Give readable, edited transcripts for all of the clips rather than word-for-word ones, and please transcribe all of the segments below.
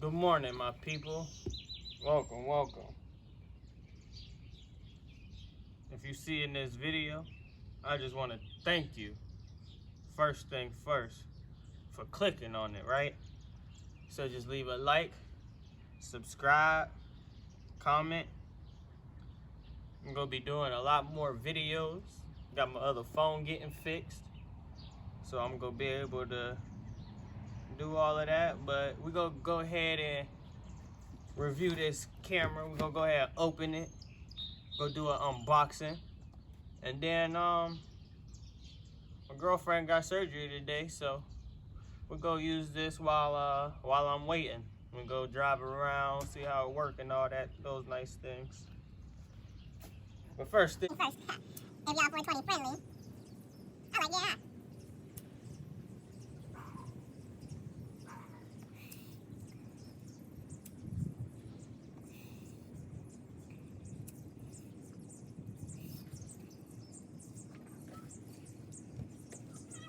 Good morning, my people. Welcome, welcome. If you see in this video, I just want to thank you, first thing first, for clicking on it, right? So just leave a like, subscribe, comment. I'm going to be doing a lot more videos. Got my other phone getting fixed, so I'm going to be able to do all of that. But we're going to go ahead and review this camera. We're going to go ahead and open it, go do an unboxing. And then my girlfriend got surgery today, so we're gonna use this while I'm waiting. We'll go drive around, see how it works and all that, those nice things. But first, if y'all 420 friendly, I like yeah.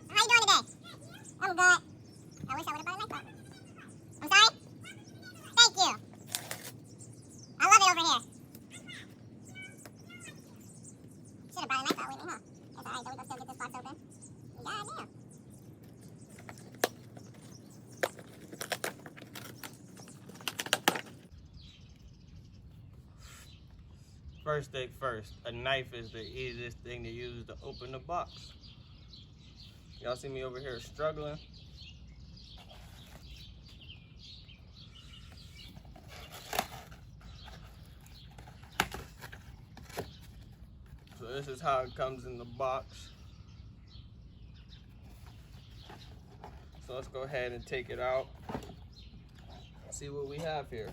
How you doing today? I'm good. I wish I would have brought a knife. I'm sorry? Thank you. I love it over here. Should have brought a knife out with me, huh? That's alright, so we can still get this box open. Goddamn. First thing first, a knife is the easiest thing to use to open the box. Y'all see me over here struggling? So this is how it comes in the box. So let's go ahead and take it out. See what we have here.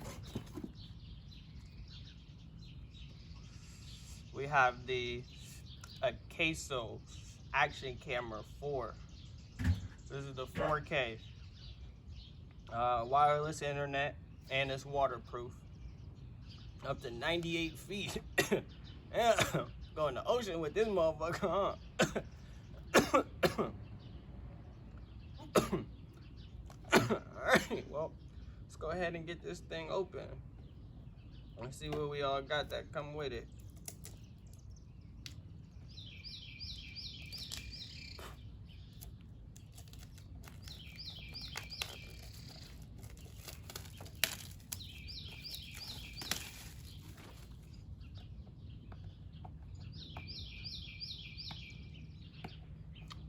We have the Akaso Action Camera 4. This is the 4K wireless internet, and it's waterproof. Up to 98 feet. Yeah, go in the ocean with this motherfucker, huh? Alright, well, let's go ahead and get this thing open. Let's see what we all got that come with it.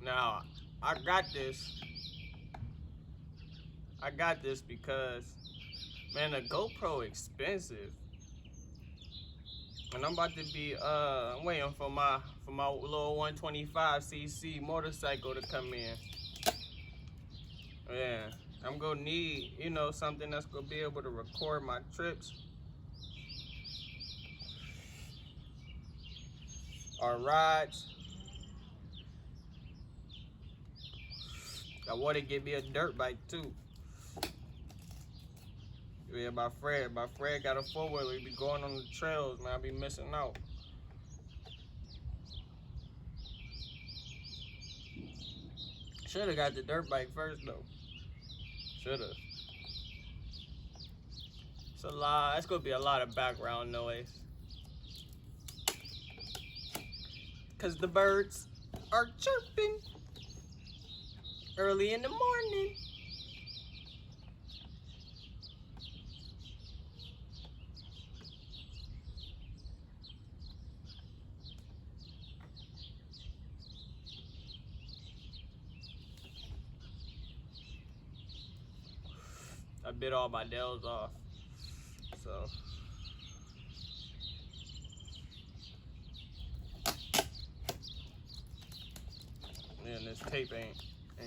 Now, I got this because, man, the GoPro expensive. And I'm about to be waiting for my little 125cc motorcycle to come in. Yeah, I'm gonna need, you know, something that's gonna be able to record my trips. Our rides. I want to get me a dirt bike too. Yeah, my friend got a 4-wheeler. He be going on the trails, man. I be missing out. Should have got the dirt bike first though. Should have. It's gonna be a lot of background noise. Cause the birds are chirping early in the morning. I bit all my nails off, so. Man, this tape ain't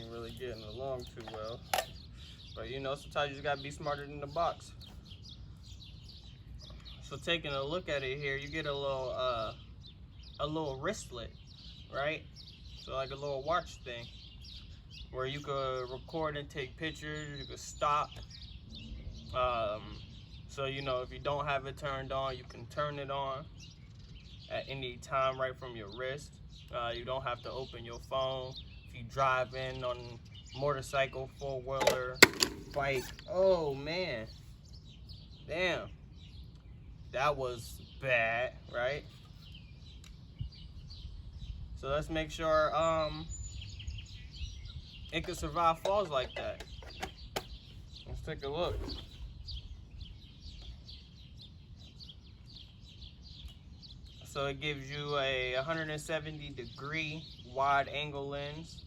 really getting along too well. But you know, sometimes you just gotta be smarter than the box. So taking a look at it here, you get a little wristlet, right? So like a little watch thing where you could record and take pictures, you could stop. So you know, if you don't have it turned on, you can turn it on at any time right from your wrist. You don't have to open your phone. If you drive in on motorcycle, 4-wheeler, bike, oh man, Damn. That was bad, right? So let's make sure it can survive falls like that. Let's take a look. So it gives you a 170-degree wide angle lens.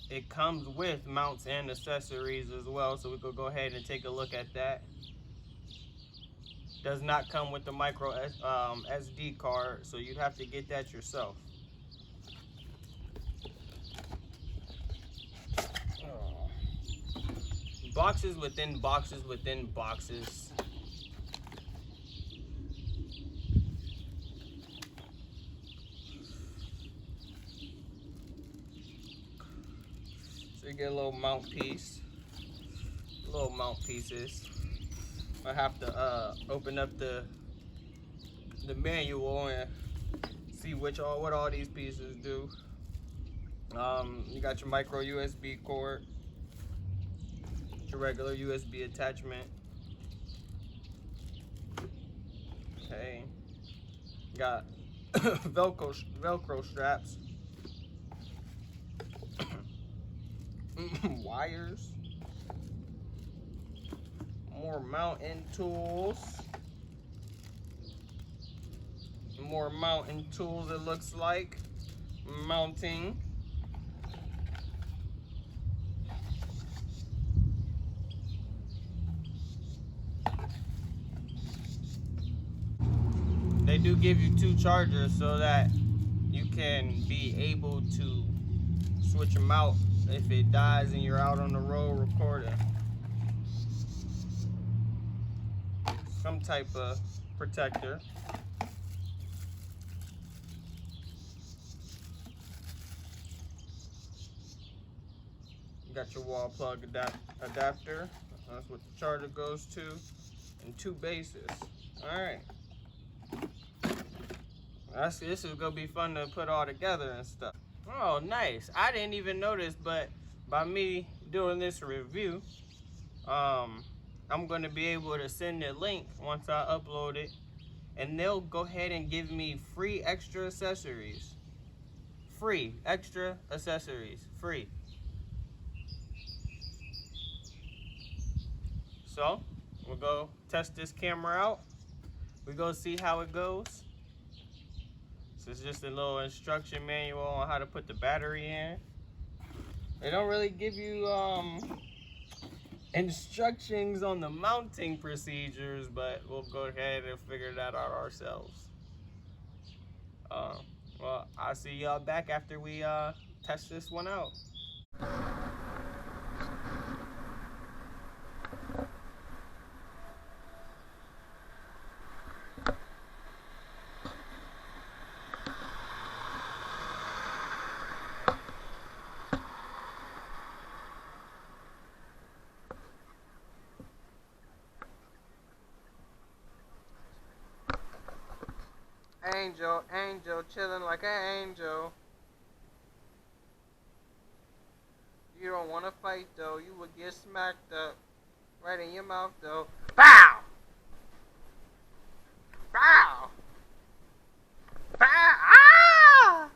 It comes with mounts and accessories as well, so we could go ahead and take a look at that. Does not come with the micro SD card, so you'd have to get that yourself. Boxes within boxes within boxes. So you get a little mount piece, little mount pieces. I have to open up the manual and see what all these pieces do. You got your micro USB cord, your regular USB attachment. Okay, got Velcro straps, wires, more mounting tools, more mounting tools. It looks like mounting. They do give you 2 chargers so that you can be able to switch them out if it dies and you're out on the road recording. Some type of protector. You got your wall plug adapter. That's what the charger goes to. And 2 bases. Alright. This is gonna be fun to put all together and stuff. Oh, nice. I didn't even notice, but by me doing this review, I'm gonna be able to send a link once I upload it, and they'll go ahead and give me free extra accessories. Free extra accessories. Free. So we'll go test this camera out. We go see how it goes. So it's just a little instruction manual on how to put the battery in. They don't really give you instructions on the mounting procedures, but we'll go ahead and figure that out ourselves. Well, I'll see y'all back after we test this one out. Angel, chilling like an angel. You don't want to fight though, you would get smacked up right in your mouth though. Bow! Bow! Bow! Ah!